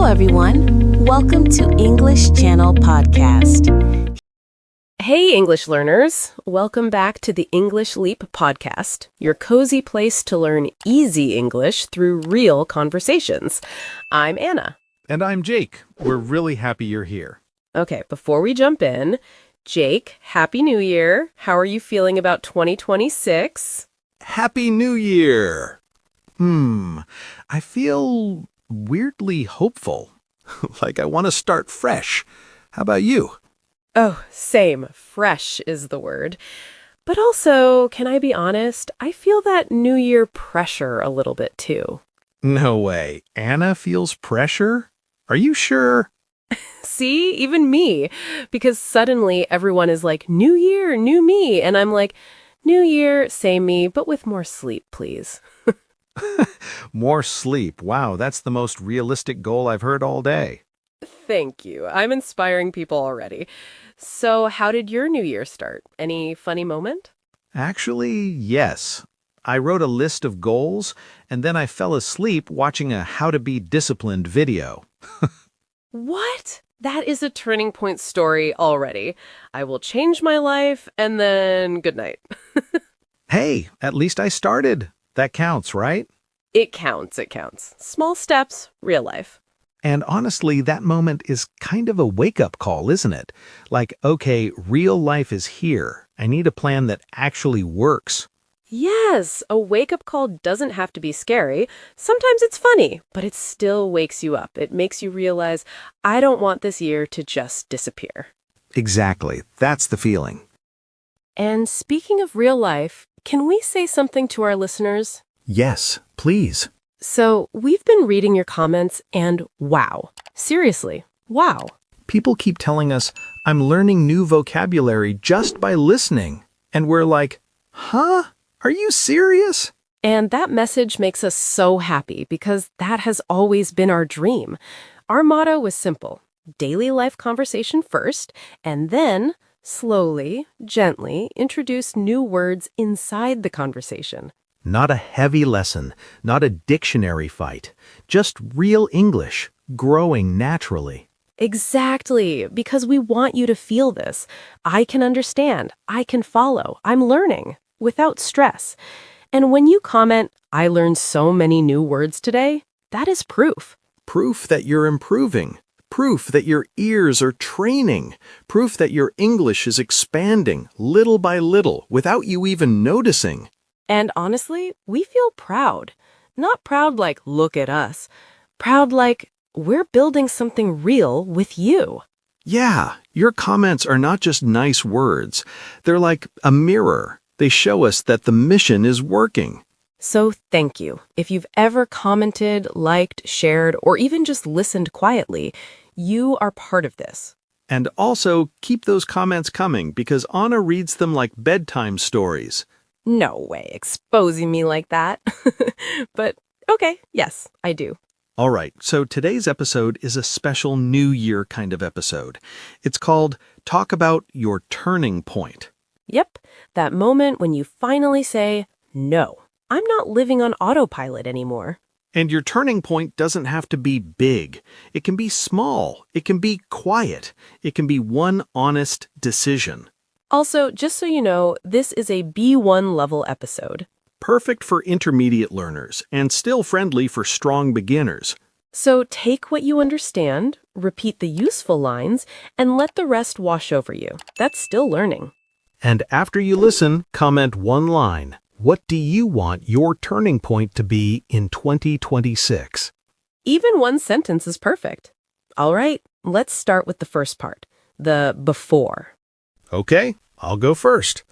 Hello, everyone. Welcome to English Channel Podcast. Hey, English learners. Welcome back to the English Leap podcast, your cozy place to learn easy English through real conversations. I'm Anna. And I'm Jake. We're really happy you're here. Okay, before we jump in, Jake, Happy New Year. How are you feeling about 2026? Happy New Year! I feel weirdly hopeful. Like I want to start fresh. How about you? Oh, same. Fresh is the word. But also, can I be honest? I feel that New Year pressure a little bit too. No way. Anna feels pressure? Are you sure? See, even me. Because suddenly everyone is like, New Year, new me. And I'm like, New Year, same me, but with more sleep, please. More sleep. Wow, that's the most realistic goal I've heard all day. Thank you. I'm inspiring people already. So how did your New Year start? Any funny moment? Actually, yes. I wrote a list of goals, and then I fell asleep watching a How to Be Disciplined video. What? That is a turning point story already. I will change my life, and then good night. Hey, at least I started. That counts, right? It counts, it counts. Small steps, real life. And honestly, that moment is kind of a wake-up call, isn't it? Like, okay, real life is here. I need a plan that actually works. Yes, a wake-up call doesn't have to be scary. Sometimes it's funny, but it still wakes you up. It makes you realize, I don't want this year to just disappear. Exactly. That's the feeling. And speaking of real life, can we say something to our listeners? Yes, please. So, we've been reading your comments and wow. Seriously, wow. People keep telling us, I'm learning new vocabulary just by listening. And we're like, huh? Are you serious? And that message makes us so happy because that has always been our dream. Our motto was simple: daily life conversation first, and then slowly, gently introduce new words inside the conversation. Not a heavy lesson, not a dictionary fight, just real English, growing naturally. Exactly, because we want you to feel this. I can understand, I can follow, I'm learning, without stress. And when you comment, I learned so many new words today, that is proof. Proof that you're improving. Proof that your ears are training. Proof that your English is expanding little by little without you even noticing. And honestly, we feel proud. Not proud like, look at us. Proud like, we're building something real with you. Yeah, your comments are not just nice words. They're like a mirror. They show us that the mission is working. So thank you. If you've ever commented, liked, shared, or even just listened quietly, you are part of this. And also, keep those comments coming because Anna reads them like bedtime stories. No way, exposing me like that. But okay, yes, I do. All right, so today's episode is a special New Year kind of episode. It's called Talk About Your Turning Point. Yep, that moment when you finally say, no, I'm not living on autopilot anymore. And your turning point doesn't have to be big. It can be small. It can be quiet. It can be one honest decision. Also, just so you know, this is a B1 level episode. Perfect for intermediate learners and still friendly for strong beginners. So take what you understand, repeat the useful lines, and let the rest wash over you. That's still learning. And after you listen, comment one line. What do you want your turning point to be in 2026? Even one sentence is perfect. All right, let's start with the first part, the before. Okay, I'll go first.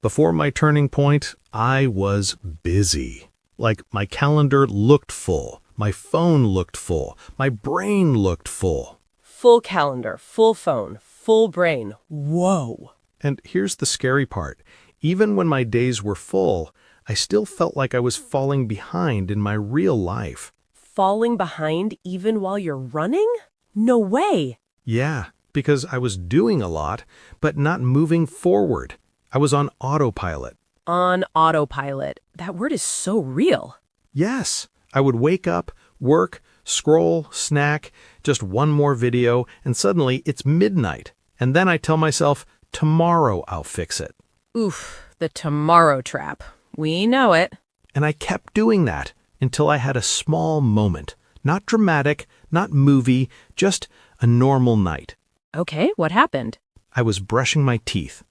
Before my turning point, I was busy. Like my calendar looked full, my phone looked full, my brain looked full. Full calendar, full phone, full brain. Whoa. And here's the scary part. Even when my days were full, I still felt like I was falling behind in my real life. Falling behind even while you're running? No way. Yeah, because I was doing a lot, but not moving forward. I was on autopilot. On autopilot. That word is so real. Yes, I would wake up, work, Scroll, snack, just one more video, and suddenly it's midnight. And then I tell myself, tomorrow I'll fix it. Oof, the tomorrow trap. We know it. And I kept doing that until I had a small moment. Not dramatic, not movie, just a normal night. Okay, what happened? I was brushing my teeth,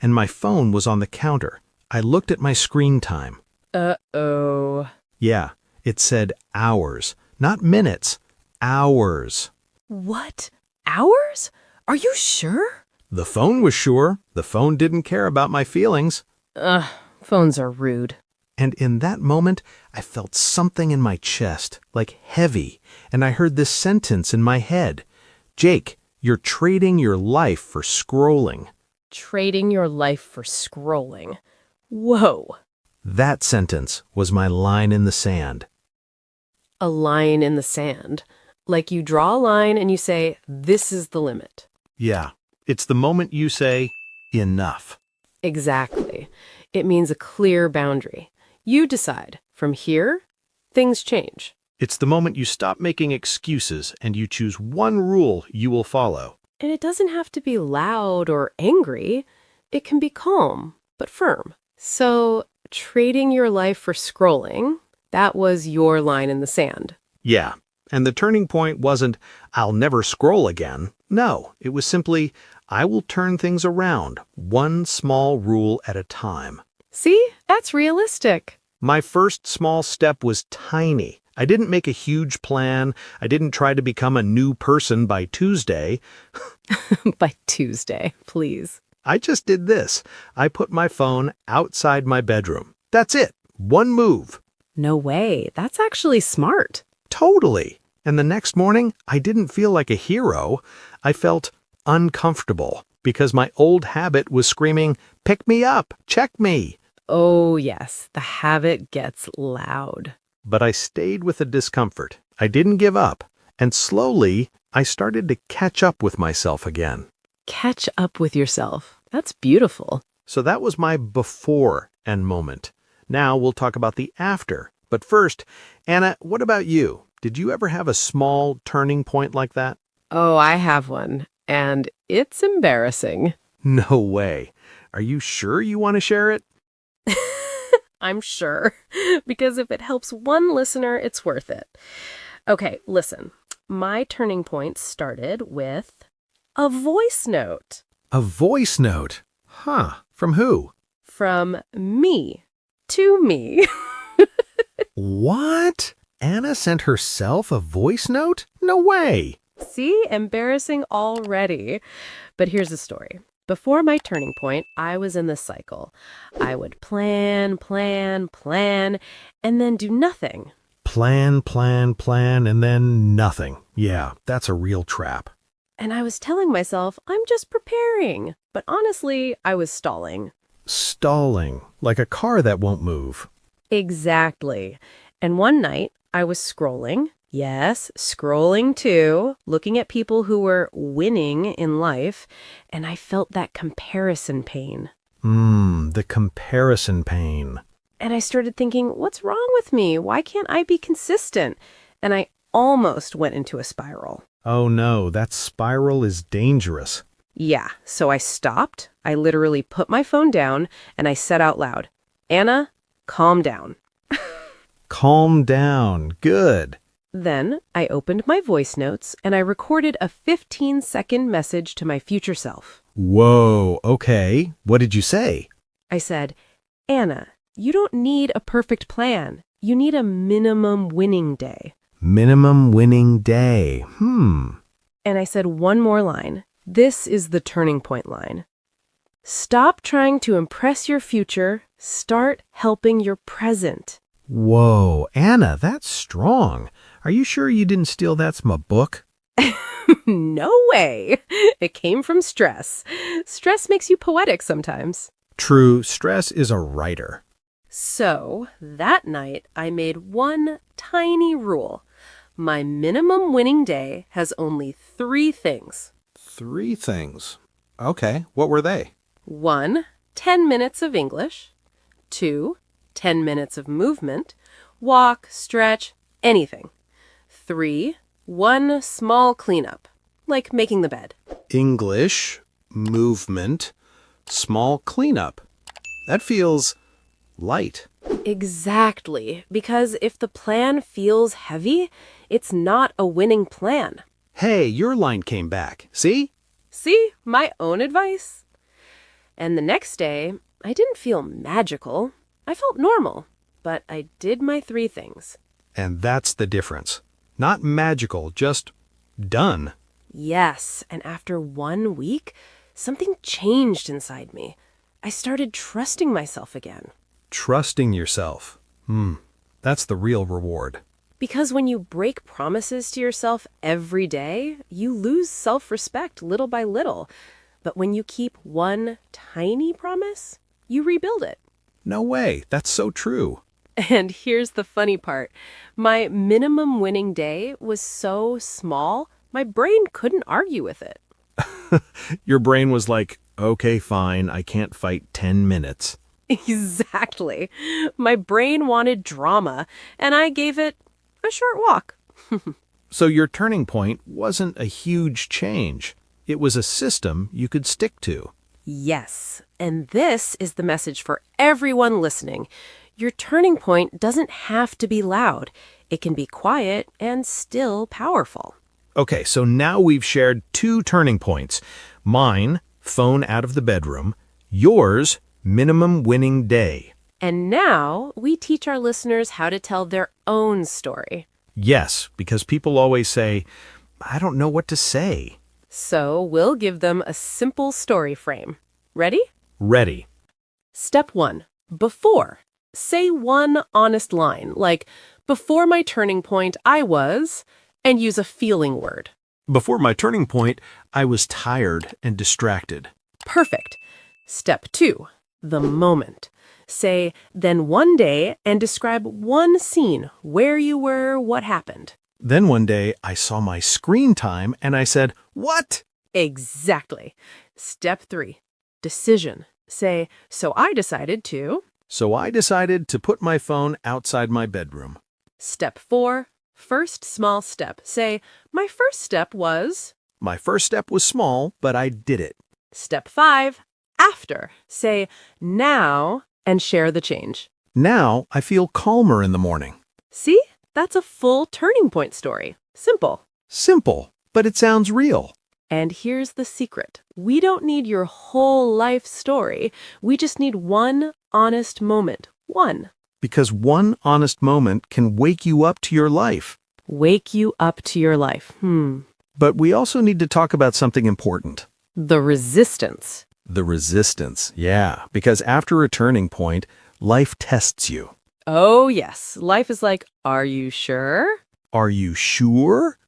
and my phone was on the counter. I looked at my screen time. Uh-oh. Yeah, it said hours, not minutes, hours. What? Hours? Are you sure? The phone was sure. The phone didn't care about my feelings. Phones are rude. And in that moment, I felt something in my chest, like heavy, and I heard this sentence in my head. Jake, you're trading your life for scrolling. Trading your life for scrolling. Whoa. That sentence was my line in the sand. A line in the sand. Like you draw a line and you say, this is the limit. Yeah, it's the moment you say, enough. Exactly. It means a clear boundary. You decide. From here, things change. It's the moment you stop making excuses and you choose one rule you will follow. And it doesn't have to be loud or angry. It can be calm, but firm. So, trading your life for scrolling, that was your line in the sand. Yeah, and the turning point wasn't, I'll never scroll again. No, it was simply, I will turn things around, one small rule at a time. See? That's realistic. My first small step was tiny. I didn't make a huge plan. I didn't try to become a new person by Tuesday. By Tuesday, please. I just did this. I put my phone outside my bedroom. That's it. One move. No way. That's actually smart. Totally. And the next morning, I didn't feel like a hero. I felt uncomfortable because my old habit was screaming, pick me up, check me. Oh, yes. The habit gets loud. But I stayed with the discomfort. I didn't give up. And slowly, I started to catch up with myself again. Catch up with yourself. That's beautiful. So that was my before and moment. Now we'll talk about the after. But first, Anna, what about you? Did you ever have a small turning point like that? Oh, I have one. And it's embarrassing. No way. Are you sure you want to share it? I'm sure. Because if it helps one listener, it's worth it. Okay, listen. My turning point started with a voice note. A voice note? Huh. From who? From me to me. What? Anna sent herself a voice note? No way. See? Embarrassing already. But here's the story. Before my turning point, I was in this cycle. I would plan, and then do nothing. Plan, and then nothing. Yeah, that's a real trap. And I was telling myself, I'm just preparing. But honestly, I was stalling. Stalling, like a car that won't move. Exactly. And one night, I was scrolling. Yes, scrolling too, looking at people who were winning in life, and I felt that comparison pain. The comparison pain. And I started thinking, what's wrong with me? Why can't I be consistent? And I almost went into a spiral. Oh no, that spiral is dangerous. Yeah, so I stopped. I literally put my phone down and I said out loud, Anna, calm down. Calm down. Good. Then I opened my voice notes and I recorded a 15-second message to my future self. Whoa, okay. What did you say? I said, Anna, you don't need a perfect plan. You need a minimum winning day. Minimum winning day. And I said one more line. This is the turning point line. Stop trying to impress your future. Start helping your present. Whoa, Anna, that's strong. Are you sure you didn't steal that from a book? No way. It came from stress. Stress makes you poetic sometimes. True, stress is a writer. So, that night, I made one tiny rule. My minimum winning day has only 3 things. 3 things. Okay, what were they? 1, 10 minutes of English. 2, 10 minutes of movement. Walk, stretch, anything. 3, one small cleanup, like making the bed. English, movement, small cleanup. That feels light. Exactly, because if the plan feels heavy, it's not a winning plan. Hey, your line came back. See? See, my own advice. And the next day, I didn't feel magical. I felt normal, but I did my 3 things. And that's the difference. Not magical, just done. Yes, and after 1 week, something changed inside me. I started trusting myself again. Trusting yourself. That's the real reward. Because when you break promises to yourself every day, you lose self-respect little by little. But when you keep one tiny promise, you rebuild it. No way, that's so true. And here's the funny part. My minimum winning day was so small, my brain couldn't argue with it. Your brain was like, okay, fine, I can't fight 10 minutes. Exactly. My brain wanted drama, and I gave it a short walk. So your turning point wasn't a huge change. It was a system you could stick to. Yes, and this is the message for everyone listening. Your turning point doesn't have to be loud. It can be quiet and still powerful. Okay, so now we've shared 2 turning points. Mine, phone out of the bedroom. Yours, minimum winning day. And now we teach our listeners how to tell their own story. Yes, because people always say, I don't know what to say. So we'll give them a simple story frame. Ready? Ready. Step 1. Before. Say one honest line, like, before my turning point, I was, and use a feeling word. Before my turning point, I was tired and distracted. Perfect. Step 2. The moment. Say, then one day, and describe one scene, where you were, what happened. Then one day, I saw my screen time and I said, what? Exactly. Step 3. Decision. Say, so I decided to. So I decided to put my phone outside my bedroom. Step 4. First small step. Say, my first step was. My first step was small, but I did it. Step 5. After. Say, now, and share the change. Now I feel calmer in the morning. See? That's a full turning point story. Simple. Simple, but it sounds real. And here's the secret. We don't need your whole life story. We just need one honest moment. One. Because one honest moment can wake you up to your life. Wake you up to your life. But we also need to talk about something important. The resistance. The resistance, yeah. Because after a turning point, life tests you. Oh, yes. Life is like, are you sure? Are you sure?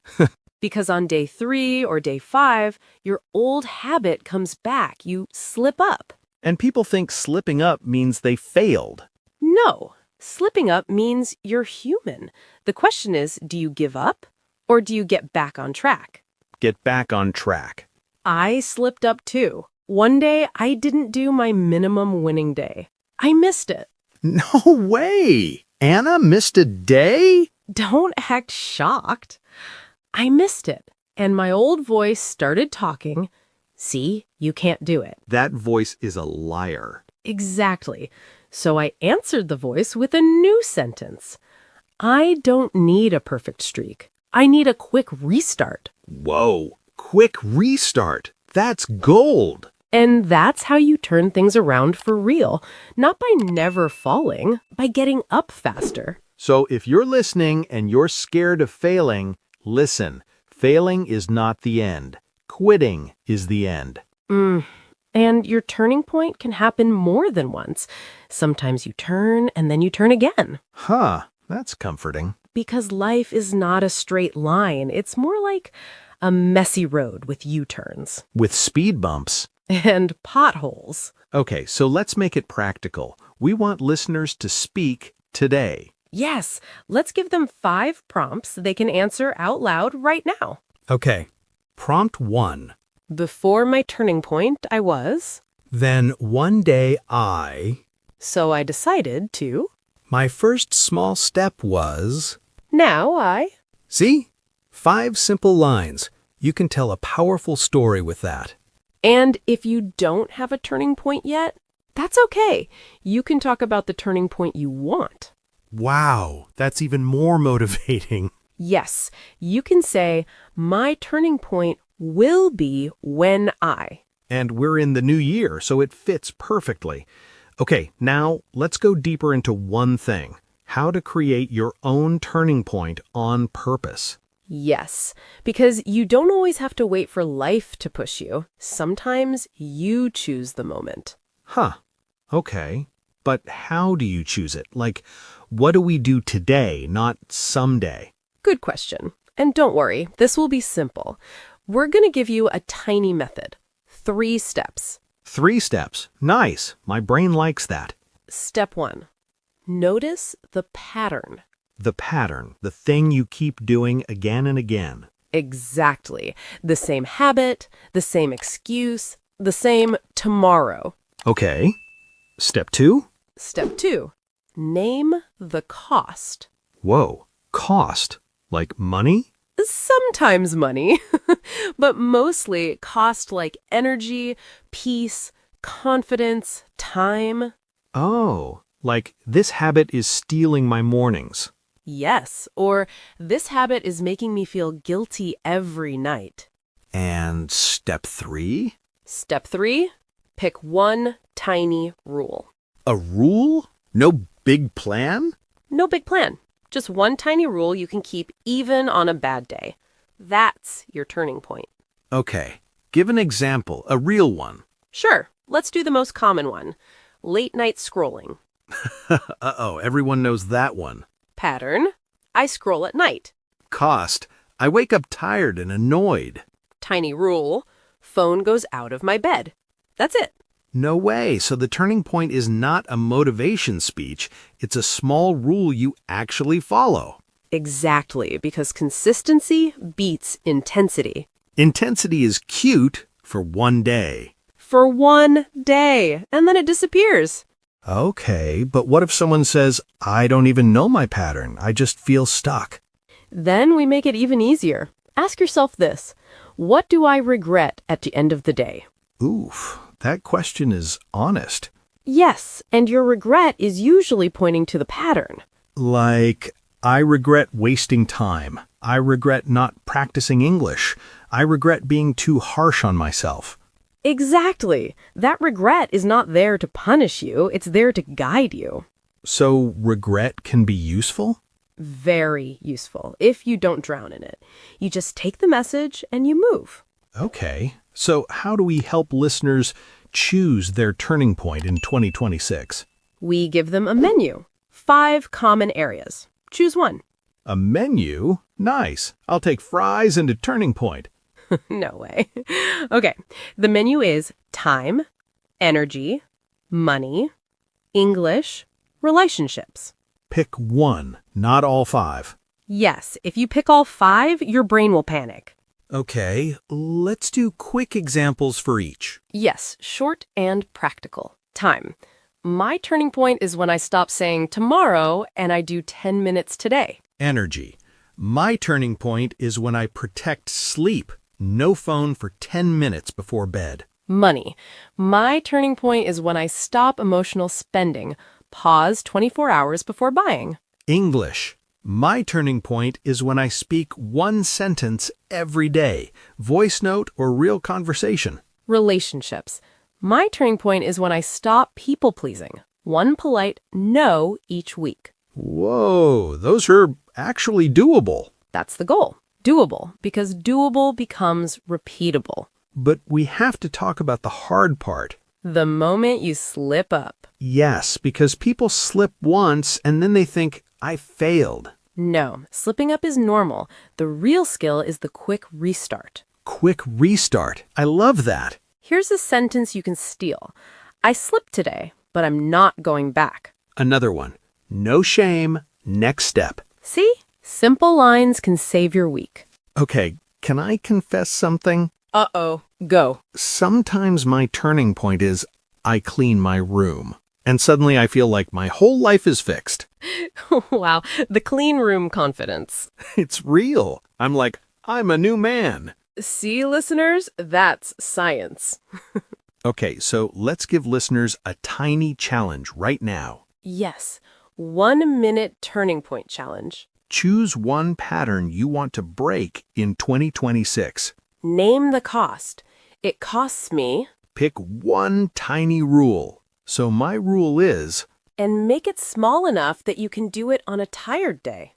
Because on day 3 or day 5, your old habit comes back. You slip up. And people think slipping up means they failed. No. Slipping up means you're human. The question is, do you give up or do you get back on track? Get back on track. I slipped up too. One day, I didn't do my minimum winning day. I missed it. No way! Anna missed a day? Don't act shocked. I missed it. And my old voice started talking. See, you can't do it. That voice is a liar. Exactly. So I answered the voice with a new sentence. I don't need a perfect streak. I need a quick restart. Whoa, quick restart. That's gold. And that's how you turn things around for real. Not by never falling, by getting up faster. So if you're listening and you're scared of failing, listen. Failing is not the end. Quitting is the end. And your turning point can happen more than once. Sometimes you turn and then you turn again. Huh, that's comforting. Because life is not a straight line. It's more like a messy road with U-turns. With speed bumps. And potholes. Okay, so let's make it practical. We want listeners to speak today. Yes, let's give them 5 prompts they can answer out loud right now. Okay, prompt 1. Before my turning point, I was. Then one day So I decided to. my first small step was. Now I. See? 5 simple lines. You can tell a powerful story with that. And if you don't have a turning point yet, that's okay. You can talk about the turning point you want. Wow, that's even more motivating. Yes, you can say, my turning point will be when I. And we're in the new year, so it fits perfectly. Okay, now let's go deeper into one thing. How to create your own turning point on purpose. Yes, because you don't always have to wait for life to push you. Sometimes you choose the moment. Huh. Okay. But how do you choose it? Like, what do we do today, not someday? Good question. And don't worry, this will be simple. We're going to give you a tiny method. 3 steps. 3 steps. Nice. My brain likes that. Step 1. Notice the pattern. The pattern, the thing you keep doing again and again. Exactly. The same habit, the same excuse, the same tomorrow. Okay. Step 2? Step 2. Name the cost. Whoa. Cost. Like money? Sometimes money, but mostly cost like energy, peace, confidence, time. Oh, like this habit is stealing my mornings. Yes, or this habit is making me feel guilty every night. And step 3? Step 3, pick one tiny rule. A rule? No big plan? No big plan, just one tiny rule you can keep even on a bad day. That's your turning point. Okay, give an example, a real one. Sure, let's do the most common one. Late night scrolling. Uh-oh, everyone knows that one. Pattern, I scroll at night. Cost, I wake up tired and annoyed. Tiny rule, phone goes out of my bed. That's it. No way, so the turning point is not a motivation speech, it's a small rule you actually follow. Exactly, because consistency beats intensity. Intensity is cute for one day. For one day, and then it disappears. Okay, but what if someone says, I don't even know my pattern, I just feel stuck? Then we make it even easier. Ask yourself this: what do I regret at the end of the day? Oof, that question is honest. Yes, and your regret is usually pointing to the pattern. Like, I regret wasting time. I regret not practicing English. I regret being too harsh on myself. Exactly. That regret is not there to punish you, it's there to guide you. So regret can be useful? Very useful, if you don't drown in it. You just take the message and you move. Okay, so how do we help listeners choose their turning point in 2026? We give them a menu. 5 common areas. Choose one. A menu? Nice. I'll take fries and a turning point. No way. Okay, the menu is time, energy, money, English, relationships. Pick one, not all 5. Yes, if you pick all 5, your brain will panic. Okay, let's do quick examples for each. Yes, short and practical. Time. My turning point is when I stop saying tomorrow and I do 10 minutes today. Energy. My turning point is when I protect sleep. No phone for 10 minutes before bed. Money. My turning point is when I stop emotional spending, pause 24 hours before buying. English. My turning point is when I speak one sentence every day, voice note or real conversation. Relationships. My turning point is when I stop people-pleasing, one polite no each week. Whoa, those are actually doable. That's the goal. Doable, because doable becomes repeatable. But we have to talk about the hard part. The moment you slip up. Yes, because people slip once and then they think, I failed. No, slipping up is normal. The real skill is the quick restart. Quick restart. I love that. Here's a sentence you can steal. I slipped today, but I'm not going back. Another one. No shame. Next step. See? Simple lines can save your week. Okay, can I confess something? Uh-oh. Go. Sometimes my turning point is I clean my room. And suddenly I feel like my whole life is fixed. Wow, the clean room confidence. It's real. I'm like, I'm a new man. See, listeners, that's science. Okay, so let's give listeners a tiny challenge right now. Yes, 1-minute turning point challenge. Choose one pattern you want to break in 2026. Name the cost. It costs me, Pick one tiny rule. So my rule is, and make it small enough that you can do it on a tired day.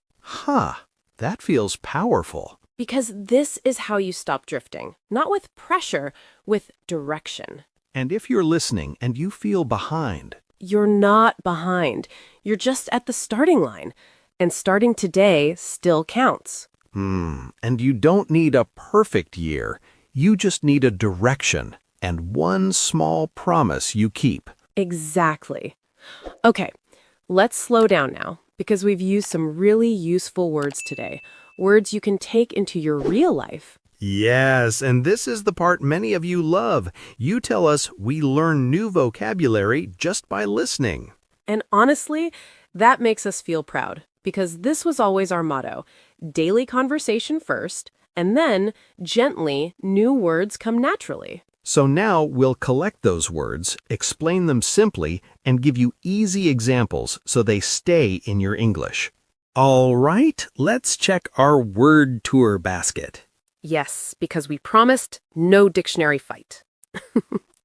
that feels powerful. Because this is how you stop drifting. Not with pressure, with direction. And if you're listening and you feel behind, You're not behind. You're just at the starting line. And starting today still counts. and you don't need a perfect year, you just need a direction and one small promise you keep. Exactly. Okay, let's slow down now because we've used some really useful words today. Words you can take into your real life. Yes, and this is the part many of you love. You tell us we learn new vocabulary just by listening. And honestly, that makes us feel proud because this was always our motto. Daily conversation first, and then, gently, new words come naturally. So now we'll collect those words, explain them simply, and give you easy examples so they stay in your English. All right, let's check our word tour basket. Yes, because we promised no dictionary fight.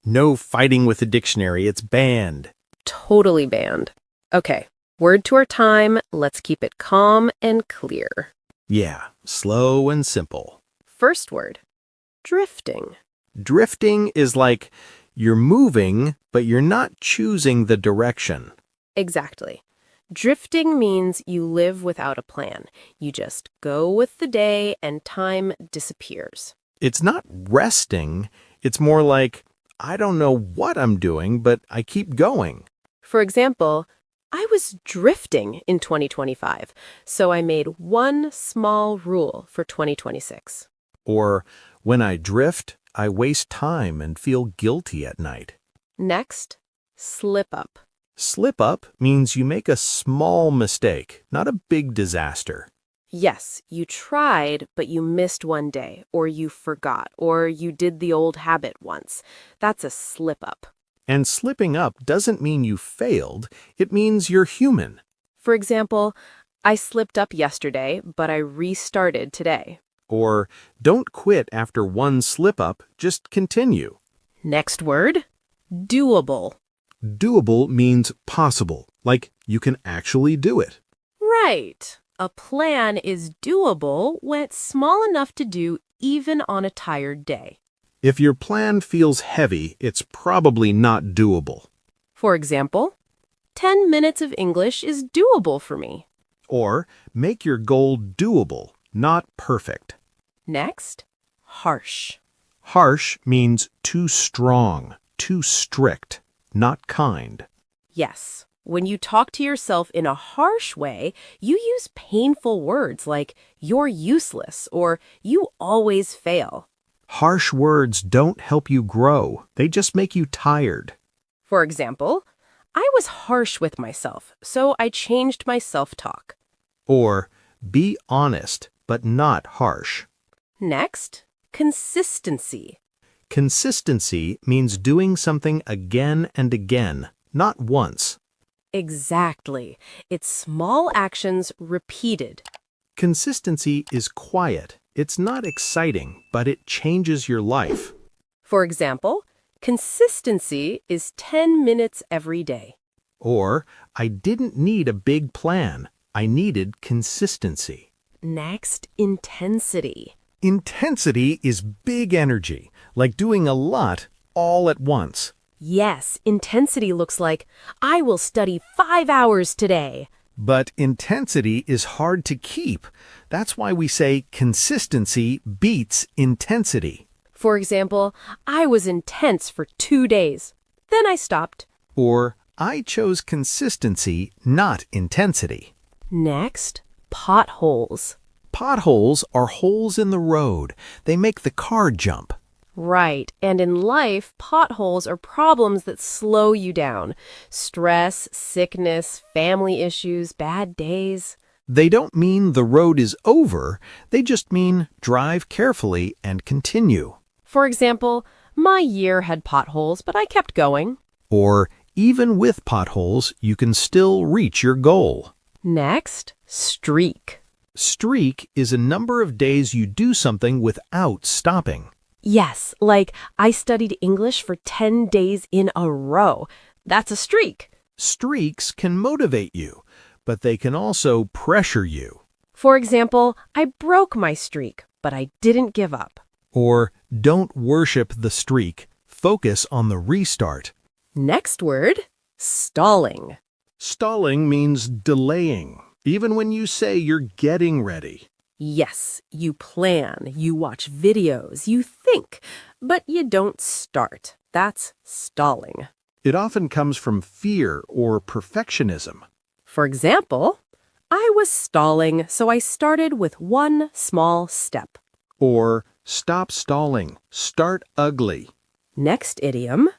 No fighting with the dictionary, it's banned. Totally banned. Okay, word tour time. Let's keep it calm and clear. Yeah, slow and simple. First word, drifting. Drifting is like you're moving, but you're not choosing the direction. Exactly. Drifting means you live without a plan. You just go with the day and time disappears. It's not resting, it's more like, I don't know what I'm doing, but I keep going. For example, I was drifting in 2025, so I made one small rule for 2026. Or, when I drift, I waste time and feel guilty at night. Next, slip up. Slip up means you make a small mistake, not a big disaster. Yes, you tried, but you missed one day, or you forgot, or you did the old habit once. That's a slip up. And slipping up doesn't mean you failed, it means you're human. For example, I slipped up yesterday, but I restarted today. Or, don't quit after one slip up, just continue. Next word, doable. Doable means possible, like you can actually do it. Right. A plan is doable when it's small enough to do even on a tired day. If your plan feels heavy, it's probably not doable. For example, 10 minutes of English is doable for me. Or, make your goal doable, not perfect. Next, harsh. Harsh means too strong, too strict, not kind. Yes, when you talk to yourself in a harsh way, you use painful words like you're useless or you always fail. Harsh words don't help you grow, they just make you tired. For example, I was harsh with myself, so I changed my self-talk. Or, be honest, but not harsh. Next, consistency. Consistency means doing something again and again, not once. Exactly. It's small actions repeated. Consistency is quiet. It's not exciting, but it changes your life. For example, consistency is 10 minutes every day. Or, I didn't need a big plan. I needed consistency. Next, intensity. Intensity is big energy, like doing a lot all at once. Yes, intensity looks like, I will study 5 hours today. But intensity is hard to keep. That's why we say consistency beats intensity. For example, I was intense for 2 days. Then I stopped. Or, I chose consistency, not intensity. Next, potholes. Potholes are holes in the road. They make the car jump. Right. And in life, potholes are problems that slow you down. Stress, sickness, family issues, bad days. They don't mean the road is over, they just mean drive carefully and continue. For example, my year had potholes, but I kept going. Or, even with potholes, you can still reach your goal. Next, streak. Streak is a number of days you do something without stopping. Yes, like I studied English for 10 days in a row. That's a streak. Streaks can motivate you, but they can also pressure you. For example, I broke my streak, but I didn't give up. Or, don't worship the streak, focus on the restart. Next word, stalling. Stalling means delaying, even when you say you're getting ready. Yes, you plan, you watch videos, you think, but you don't start. That's stalling. It often comes from fear or perfectionism. For example, I was stalling, so I started with one small step. Or stop stalling, start ugly. Next idiom,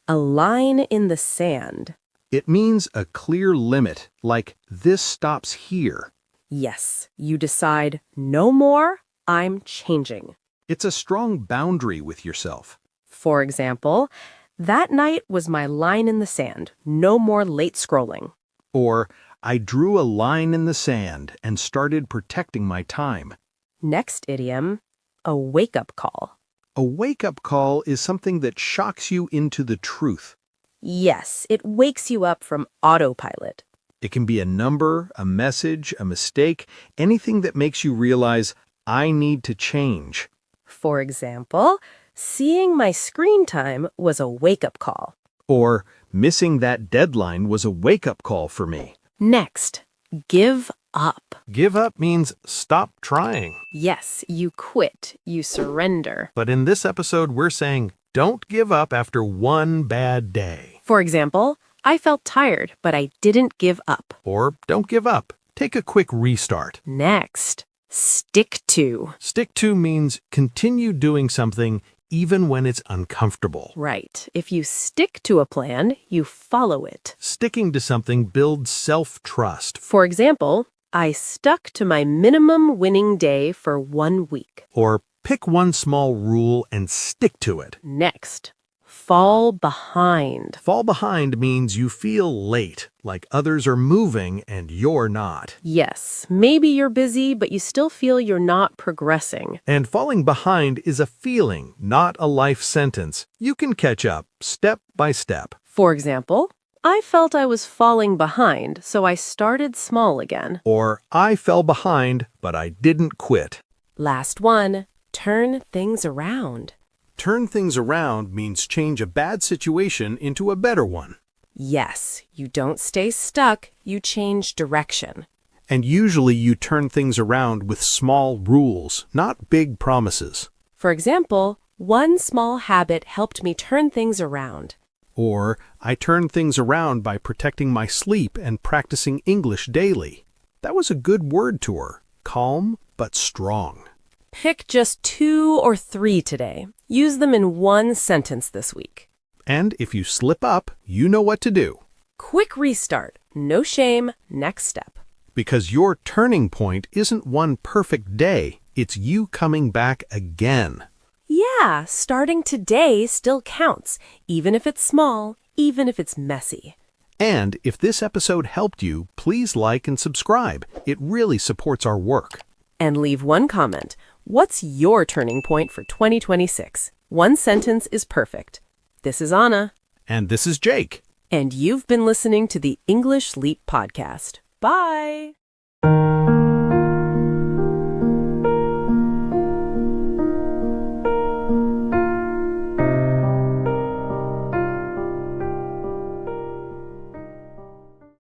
a line in the sand. It means a clear limit, like this stops here. Yes, you decide, no more, I'm changing. It's a strong boundary with yourself. For example, that night was my line in the sand. No more late scrolling. Or I drew a line in the sand and started protecting my time. Next idiom, a wake-up call. A wake-up call is something that shocks you into the truth. Yes, it wakes you up from autopilot. It can be a number, a message, a mistake, anything that makes you realize, I need to change. For example, seeing my screen time was a wake-up call. Or missing that deadline was a wake-up call for me. Next, give up. Give up means stop trying. Yes, you quit, you surrender. But in this episode, we're saying, don't give up after one bad day. For example, I felt tired, but I didn't give up. Or don't give up. Take a quick restart. Next, stick to. Stick to means continue doing something even when it's uncomfortable. Right. If you stick to a plan, you follow it. Sticking to something builds self-trust. For example, I stuck to my minimum winning day for 1 week. Or pick one small rule and stick to it. Next, fall behind. Fall behind means you feel late, like others are moving and you're not. Yes, maybe you're busy, but you still feel you're not progressing. And falling behind is a feeling, not a life sentence. You can catch up, step by step. For example, I felt I was falling behind, so I started small again. Or I fell behind, but I didn't quit. Last one, turn things around. Turn things around means change a bad situation into a better one. Yes, you don't stay stuck, you change direction. And usually you turn things around with small rules, not big promises. For example, one small habit helped me turn things around. Or I turned things around by protecting my sleep and practicing English daily. That was a good word tour, calm but strong. Pick just 2 or 3 today. Use them in one sentence this week. And if you slip up, you know what to do. Quick restart. No shame. Next step. Because your turning point isn't one perfect day, it's you coming back again. Yeah, starting today still counts, even if it's small, even if it's messy. And if this episode helped you, please like and subscribe. It really supports our work. And leave one comment. What's your turning point for 2026? One sentence is perfect. This is Anna. And this is Jake. And you've been listening to the English Leap Podcast. Bye!